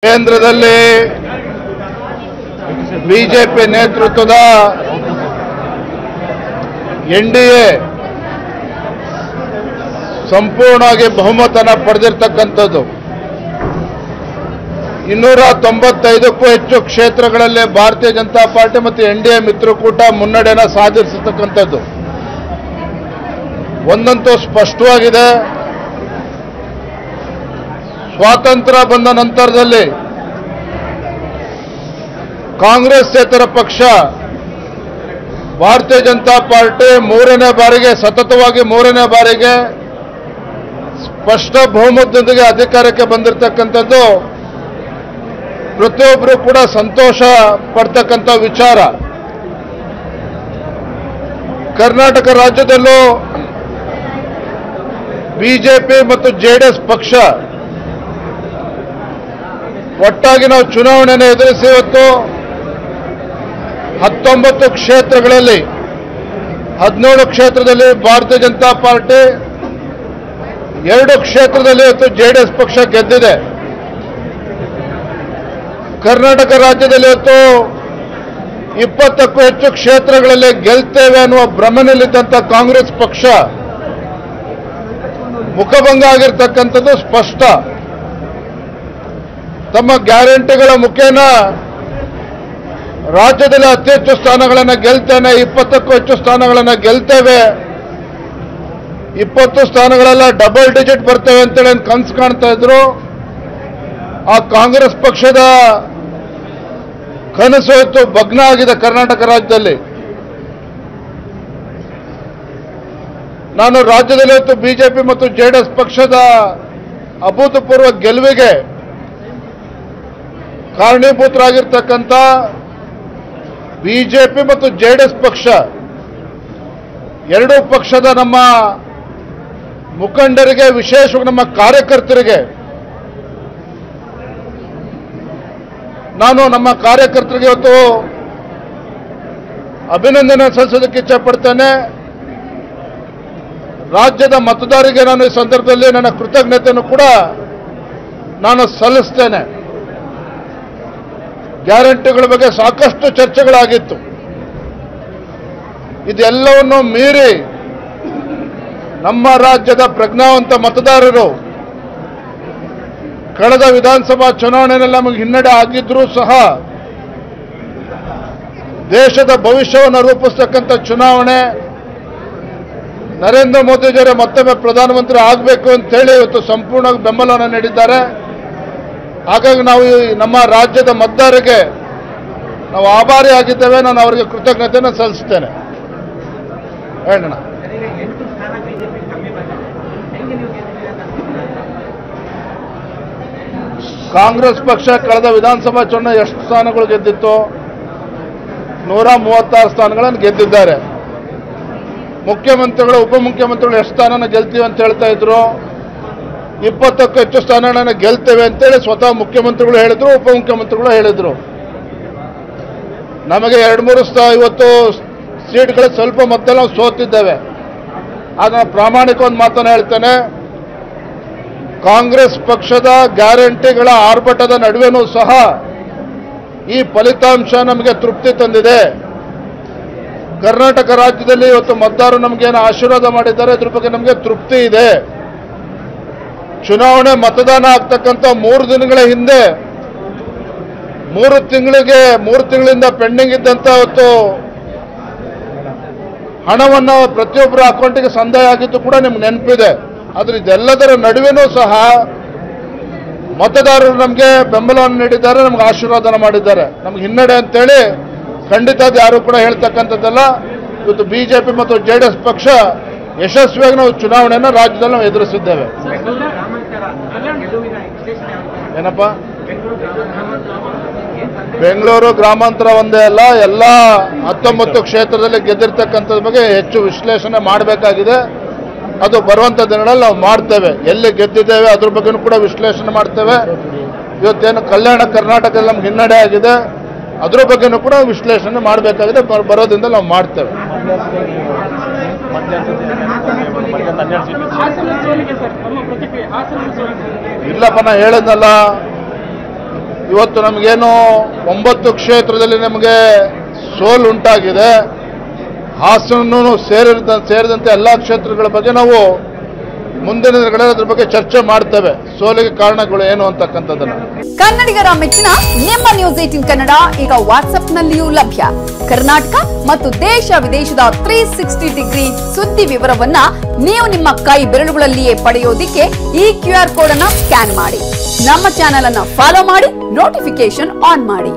ಕೇಂದ್ರದಲ್ಲಿ ಬಿಜೆಪಿ ನೇತೃತ್ವದ ಎನ್ಡಿಎ ಸಂಪೂರ್ಣವಾಗಿ ಬಹುಮತನ ಪಡೆದಿರತಕ್ಕಂಥದ್ದು 295ಕ್ಕೂ ಹೆಚ್ಚು ಕ್ಷೇತ್ರಗಳಲ್ಲಿ ಭಾರತೀಯ ಜನತಾ ಪಾರ್ಟಿ ಮತ್ತು ಎನ್ಡಿಎ ಮಿತ್ರಕೂಟ ಮುನ್ನಡೆಯನ್ನು ಸಾಧಿಸತಕ್ಕಂಥದ್ದು ಒಂದಂತೂ ಸ್ಪಷ್ಟವಾಗಿದೆ. ಸ್ವಾತಂತ್ರ್ಯ ಬಂದ ನಂತರದಲ್ಲಿ ಕಾಂಗ್ರೆಸ್ಸೇತರ ಪಕ್ಷ ಭಾರತೀಯ ಜನತಾ ಪಾರ್ಟಿ ಸತತವಾಗಿ ಮೂರನೇ ಬಾರಿಗೆ ಸ್ಪಷ್ಟ ಬಹುಮತದೊಂದಿಗೆ ಅಧಿಕಾರಕ್ಕೆ ಬಂದಿರತಕ್ಕಂಥದ್ದು ಪ್ರತಿಯೊಬ್ಬರು ಕೂಡ ಸಂತೋಷ ಪಡ್ತಕ್ಕಂಥ ವಿಚಾರ. ಕರ್ನಾಟಕ ರಾಜ್ಯದಲ್ಲೂ ಬಿಜೆಪಿ ಮತ್ತು ಜೆಡಿಎಸ್ ಪಕ್ಷ ಒಟ್ಟಾಗಿ ನಾವು ಚುನಾವಣೆಯನ್ನು ಎದುರಿಸಿ ಇವತ್ತು 19 ಕ್ಷೇತ್ರಗಳಲ್ಲಿ 17 ಕ್ಷೇತ್ರದಲ್ಲಿ ಭಾರತೀಯ ಜನತಾ ಪಾರ್ಟಿ, 2 ಕ್ಷೇತ್ರದಲ್ಲಿ ಇವತ್ತು ಜೆಡಿಎಸ್ ಪಕ್ಷ ಗೆದ್ದಿದೆ. ಕರ್ನಾಟಕ ರಾಜ್ಯದಲ್ಲಿ ಇವತ್ತು 20ಕ್ಕೂ ಹೆಚ್ಚು ಕ್ಷೇತ್ರಗಳಲ್ಲಿ ಗೆಲ್ತೇವೆ ಅನ್ನುವ ಭ್ರಮೆಯಲ್ಲಿದ್ದಂಥ ಕಾಂಗ್ರೆಸ್ ಪಕ್ಷ ಮುಖಭಂಗ ಆಗಿರ್ತಕ್ಕಂಥದ್ದು ಸ್ಪಷ್ಟ. ತಮ್ಮ ಗ್ಯಾರಂಟಿಗಳ ಮುಖೇನ ರಾಜ್ಯದಲ್ಲಿ ಅತಿ ಹೆಚ್ಚು ಸ್ಥಾನಗಳನ್ನು ಗೆಲ್ತೇನೆ, 20ಕ್ಕೂ ಹೆಚ್ಚು ಸ್ಥಾನಗಳನ್ನು ಗೆಲ್ತೇವೆ, 20 ಸ್ಥಾನಗಳೆಲ್ಲ ಡಬಲ್ ಡಿಜಿಟ್ ಬರ್ತೇವೆ ಅಂತೇಳಿ ಕನಸು ಕಾಣ್ತಾ ಇದ್ರು. ಆ ಕಾಂಗ್ರೆಸ್ ಪಕ್ಷದ ಕನಸು ಇವತ್ತು ಭಗ್ನ ಆಗಿದೆ ಕರ್ನಾಟಕ ರಾಜ್ಯದಲ್ಲಿ. ನಾನು ರಾಜ್ಯದಲ್ಲಿ ಇವತ್ತು ಬಿಜೆಪಿ ಮತ್ತು ಜೆಡಿಎಸ್ ಪಕ್ಷದ ಅಭೂತಪೂರ್ವ ಗೆಲುವಿಗೆ ಕಾರಣೀಭೂತರಾಗಿರ್ತಕ್ಕಂಥ ಬಿಜೆಪಿ ಮತ್ತು ಜೆಡಿಎಸ್ ಪಕ್ಷ ಎರಡೂ ಪಕ್ಷದ ನಮ್ಮ ಮುಖಂಡರಿಗೆ, ವಿಶೇಷವಾಗಿ ನಮ್ಮ ಕಾರ್ಯಕರ್ತರಿಗೆ ನಮ್ಮ ಕಾರ್ಯಕರ್ತರಿಗೆ ಇವತ್ತು ಅಭಿನಂದನೆ ಸಲ್ಲಿಸೋದಕ್ಕೆ ಇಚ್ಛೆಪಡ್ತೇನೆ. ರಾಜ್ಯದ ಮತದಾರರಿಗೆ ನಾನು ಈ ಸಂದರ್ಭದಲ್ಲಿ ನನ್ನ ಕೃತಜ್ಞತೆಯನ್ನು ಕೂಡ ನಾನು ಸಲ್ಲಿಸ್ತೇನೆ. ಗ್ಯಾರಂಟಿಗಳ ಬಗ್ಗೆ ಸಾಕಷ್ಟು ಚರ್ಚೆಗಳಾಗಿತ್ತು. ಇದೆಲ್ಲವನ್ನು ಮೀರಿ ನಮ್ಮ ರಾಜ್ಯದ ಪ್ರಜ್ಞಾವಂತ ಮತದಾರರು ಕಳೆದ ವಿಧಾನಸಭಾ ಚುನಾವಣೆಯಲ್ಲಿ ನಮಗೆ ಹಿನ್ನಡೆ ಆಗಿದ್ರೂ ಸಹ ದೇಶದ ಭವಿಷ್ಯವನ್ನು ರೂಪಿಸತಕ್ಕಂಥ ಚುನಾವಣೆ, ನರೇಂದ್ರ ಮೋದಿಜಿಯವರೇ ಮತ್ತೊಮ್ಮೆ ಪ್ರಧಾನಮಂತ್ರಿ ಆಗಬೇಕು ಅಂತೇಳಿ ಇವತ್ತು ಸಂಪೂರ್ಣವಾಗಿ ಬೆಂಬಲವನ್ನು ನೀಡಿದ್ದಾರೆ. ಹಾಗಾಗಿ ನಾವು ನಮ್ಮ ರಾಜ್ಯದ ಮತದಾರರಿಗೆ ನಾವು ಆಭಾರಿಯಾಗಿದ್ದೇವೆ. ನಾನು ಅವರಿಗೆ ಕೃತಜ್ಞತೆಯನ್ನು ಸಲ್ಲಿಸ್ತೇನೆ. ಹೇಳೋಣ. ಕಾಂಗ್ರೆಸ್ ಪಕ್ಷ ಕಳೆದ ವಿಧಾನಸಭಾ ಚುನಾವಣೆ ಎಷ್ಟು ಸ್ಥಾನಗಳು ಗೆದ್ದಿತ್ತು? 136 ಸ್ಥಾನಗಳನ್ನು ಗೆದ್ದಿದ್ದಾರೆ. ಮುಖ್ಯಮಂತ್ರಿಗಳು, ಉಪಮುಖ್ಯಮಂತ್ರಿಗಳು ಎಷ್ಟು ಸ್ಥಾನನ ಗೆಲ್ತೀವಿ ಅಂತ ಹೇಳ್ತಾ ಇದ್ರು. 20ಕ್ಕೂ ಹೆಚ್ಚು ಸ್ಥಾನಗಳನ್ನು ಗೆಲ್ತೇವೆ ಅಂತೇಳಿ ಸ್ವತಃ ಮುಖ್ಯಮಂತ್ರಿಗಳು ಹೇಳಿದ್ರು, ಉಪಮುಖ್ಯಮಂತ್ರಿಗಳು ಹೇಳಿದ್ರು. ನಮಗೆ 2-3 ಇವತ್ತು ಸೀಟ್ಗಳ ಸ್ವಲ್ಪ ಮತ್ತಲ್ಲಿ ನಾವು ಸೋತಿದ್ದೇವೆ. ಆಗ ನಾನು ಪ್ರಾಮಾಣಿಕ ಒಂದು ಮಾತನ್ನು ಹೇಳ್ತೇನೆ. ಕಾಂಗ್ರೆಸ್ ಪಕ್ಷದ ಗ್ಯಾರಂಟಿಗಳ ಆರ್ಭಟದ ನಡುವೆನೂ ಸಹ ಈ ಫಲಿತಾಂಶ ನಮಗೆ ತೃಪ್ತಿ ತಂದಿದೆ. ಕರ್ನಾಟಕ ರಾಜ್ಯದಲ್ಲಿ ಇವತ್ತು ಮತದಾರರು ನಮಗೇನು ಆಶೀರ್ವಾದ ಮಾಡಿದ್ದಾರೆ, ಇದ್ರ ಬಗ್ಗೆ ನಮಗೆ ತೃಪ್ತಿ ಇದೆ. ಚುನಾವಣೆ ಮತದಾನ ಆಗ್ತಕ್ಕಂಥ 3 ದಿನಗಳ ಹಿಂದೆ 3 ತಿಂಗಳಿಂದ ಪೆಂಡಿಂಗ್ ಇದ್ದಂಥ ಇವತ್ತು ಹಣವನ್ನು ಪ್ರತಿಯೊಬ್ಬರ ಅಕೌಂಟಿಗೆ ಸಂದಾಯ ಆಗಿದ್ದು ಕೂಡ ನಿಮ್ಗೆ ನೆನಪಿದೆ. ಆದರೆ ಇದೆಲ್ಲದರ ನಡುವೆನೂ ಸಹ ಮತದಾರರು ನಮಗೆ ಬೆಂಬಲವನ್ನು ನೀಡಿದ್ದಾರೆ, ನಮ್ಗೆ ಆಶೀರ್ವಾದನ ಮಾಡಿದ್ದಾರೆ. ನಮ್ಗೆ ಹಿನ್ನಡೆ ಅಂತೇಳಿ ಖಂಡಿತ ಯಾರು ಕೂಡ ಹೇಳ್ತಕ್ಕಂಥದ್ದಲ್ಲ. ಇವತ್ತು ಬಿಜೆಪಿ ಮತ್ತು ಜೆಡಿಎಸ್ ಪಕ್ಷ ಯಶಸ್ವಿಯಾಗಿ ನಾವು ಚುನಾವಣೆಯನ್ನು ರಾಜ್ಯದಲ್ಲಿ ನಾವು ಎದುರಿಸಿದ್ದೇವೆ. ಏನಪ್ಪ, ಬೆಂಗಳೂರು ಗ್ರಾಮಾಂತರ ಒಂದೇ ಅಲ್ಲ, ಎಲ್ಲ 19 ಕ್ಷೇತ್ರದಲ್ಲಿ ಗೆದ್ದಿರ್ತಕ್ಕಂಥದ್ರ ಬಗ್ಗೆ ಹೆಚ್ಚು ವಿಶ್ಲೇಷಣೆ ಮಾಡಬೇಕಾಗಿದೆ. ಅದು ಬರುವಂಥ ದಿನಗಳಲ್ಲಿ ನಾವು ಮಾಡ್ತೇವೆ. ಎಲ್ಲಿ ಗೆದ್ದಿದ್ದೇವೆ ಅದ್ರ ಬಗ್ಗೆನೂ ಕೂಡ ವಿಶ್ಲೇಷಣೆ ಮಾಡ್ತೇವೆ. ಇವತ್ತೇನು ಕಲ್ಯಾಣ ಕರ್ನಾಟಕದಲ್ಲಿ ನಮ್ಗೆ ಹಿನ್ನಡೆ ಆಗಿದೆ, ಅದ್ರ ಬಗ್ಗೆನೂ ಕೂಡ ವಿಶ್ಲೇಷಣೆ ಮಾಡಬೇಕಾಗಿದೆ. ಬರೋದ್ರಿಂದ ನಾವು ಮಾಡ್ತೇವೆ. ಇಲ್ಲಪ್ಪ, ನಾ ಹೇಳಿದ್ನಲ್ಲ, ಇವತ್ತು ನಮಗೇನು 9 ಕ್ಷೇತ್ರದಲ್ಲಿ ನಮಗೆ ಸೋಲು ಉಂಟಾಗಿದೆ. ಹಾಸನೂ ಸೇರಿದಂತೆ ಎಲ್ಲ ಕ್ಷೇತ್ರಗಳ ಬಗ್ಗೆ ನಾವು ಮುಂದಿನ ದಿನಗಳಲ್ಲಿ ಅದ್ರ ಬಗ್ಗೆ ಚರ್ಚೆ ಮಾಡ್ತೇವೆ. ಸೋಲಿಗೆ ಕಾರಣಗಳು ಏನು ಅಂತಕ್ಕಂಥದ್ದನ್ನು. ಕನ್ನಡಿಗರ ಮೆಚ್ಚಿನ ನಿಮ್ಮ ನ್ಯೂಸ್ 18 ಕನ್ನಡ ಈಗ ವಾಟ್ಸ್ಆಪ್ನಲ್ಲಿಯೂ ಲಭ್ಯ. ಕರ್ನಾಟಕ ಮತ್ತು ದೇಶ ವಿದೇಶದ 360 ಡಿಗ್ರಿ ಸುದ್ದಿ ವಿವರವನ್ನ ನೀವು ನಿಮ್ಮ ಕೈ ಬೆರಳುಗಳಲ್ಲಿಯೇ ಪಡೆಯೋದಿಕ್ಕೆ ಈ QR ಕೋಡ್ ಅನ್ನ ಸ್ಕ್ಯಾನ್ ಮಾಡಿ. ನಮ್ಮ ಚಾನೆಲ್ ಅನ್ನ ಫಾಲೋ ಮಾಡಿ, ನೋಟಿಫಿಕೇಶನ್ ಆನ್ ಮಾಡಿ.